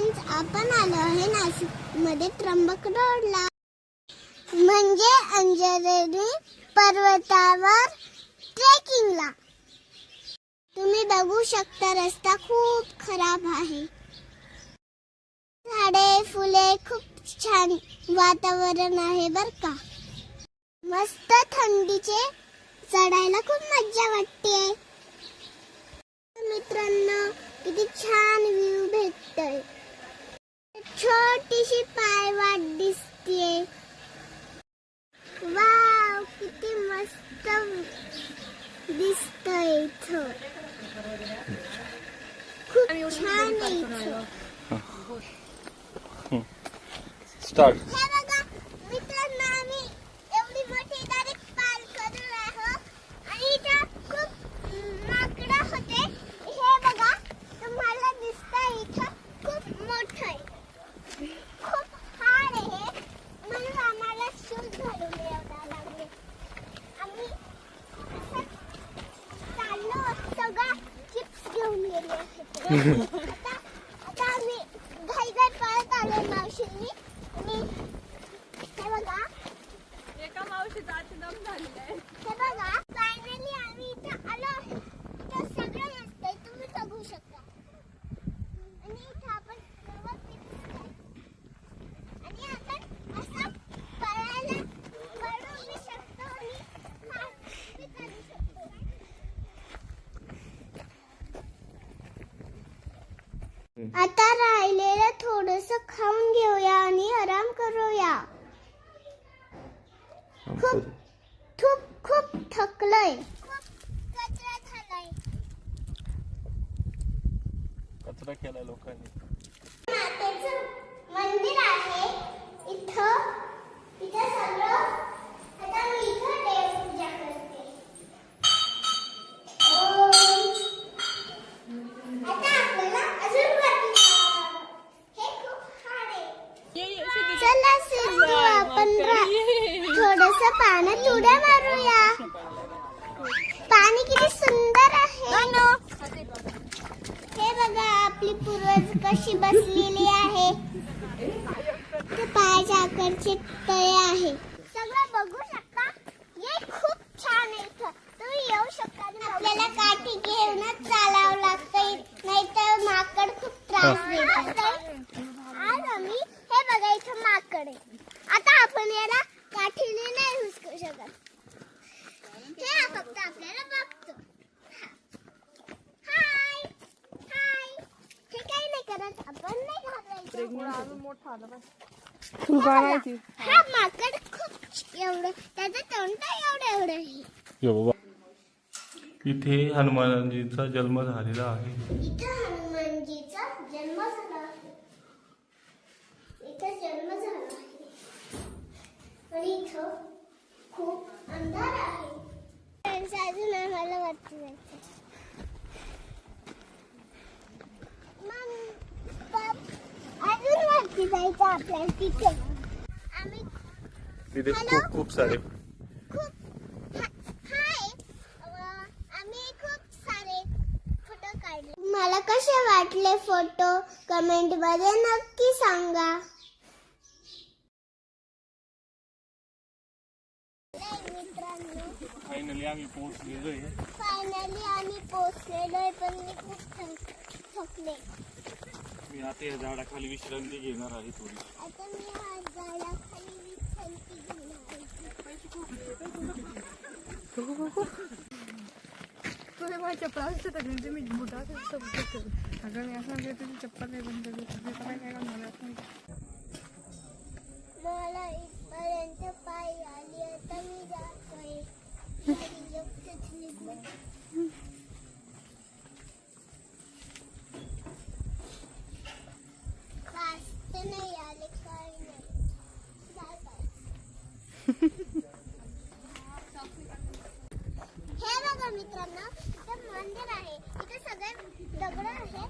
Friends, आपण आलो आहे नाशिकमध्ये त्र्यंबक रोडला, म्हणजे अंजनेरी पर्वतावर ट्रेकिंगला. तुम्ही बघू शकता रस्ता खूप खराब आहे. झाडे फुले खूप छान वातावरण आहे बर का. मस्त थंडीचे चढायला खूप मज्जा वाटते. मित्रांनो, किती छान व्ह्यू भेटतोय. छोटीशी पायवाट दिसते. वाव, किती मस्त दिसतंय इथं. खूप छान आहे इथं. स्टार्ट. हे बघा मित्रांनो, आम्ही एवढी मोठी डायरेक्ट पार करून आहोत आणि इथं खूप माकडं होते. हे बघा, तुम्हाला दिसतंय इथं खूप मोठं आहे. खूप हार्ड आहे, म्हणून आम्हाला शूज घालून यावं लागले. आम्ही असं चाललो, सगळा चिप्स घेऊन गेले होते. आता आम्ही घाई पळत आलो मावशींनी. आणि हे बघा, एका मावशीचा दम झालेला आहे. हे बघा, फायनली आम्ही इथं आलो. इथं सगळं असतंय, तुम्ही बघू शकता. आणि इथं आपण व्यवस्थित दिसतंय. आणि आपण असं पळायला पळू बी शकतो आणि फास्ट बी करू शकतो. आता राहिलेलं थोडंसं खाऊन घेऊया आणि आराम करूया. खूप थकलोय. खूप कचरा झालाय. कचरा केला लोकांनी. मातेचं मंदिर आहे इथं. इथं सगळं. आता मी इथं देवपूजा करते. आता आपल्याला अजून वरती जावं. हे खूप हार्ड आहे. चला सिद्धू, आपण थोडंसं पाण्यात उड्या मारूया. पाणी किती सुंदर आहे. हे बघा, आपली पूर्वज कशी बसलेली आहे. ते पायाच्या आकारचे तळे आहे. सगळं बघू शकता. हे खूप छान आहे इथं. तुम्ही येऊ शकता. आपल्याला काठी घेऊनच चालावं लागतंय, नाहीतर माकड खूप त्रास देतात. आज आम्ही हे बघा, इथं माकड आहे. आता आपण याला काठीने नाही हुसकू शकत. हे फक्त आपल्याला बघतो. हाय हाय. हे काही नाही करत. आपण नाही घाबरायचं. मोठा आला बस. हा माकड खूप एवढं, त्याचं तोंड एवढं आहे. ये बाबा, इथे हनुमानजीचा जन्म झालेला आहे. इथं हनुमानजीचा जन्म झाला आहे. इथं जन्म झाला आहे. आणि इथं खूप अंधार आहे. अजून आम्हाला वरती जायचं. अजून वरती जायचं आपल्याला. तिथे आम्ही तिथे हॅलो? खूप सारे आम्ही खूप सारे फोटो काढले. मला कसे वाटले फोटो कमेंट मध्ये नक्की सांगा. फायनली आम्ही पोहोचलेलोय. पण मी खूप थकले. मी आता या झाडाखाली विश्रांती घेणार आहे थोडी. आता मी हा झाडाखाली विश्रांती घेणार तुझे माझ्या चप्पल असते तर म्हणजे मी बुटा अगं मी असं तुझी चप्पल नाही बंद केली काय मला इथपर्यंत पाय आली. आता मी जातोय. फास्ट नाही आले, काय नाही. हे बघा मित्रांनो, इथं मंदिर आहे. इथे सगळे दगड आहे.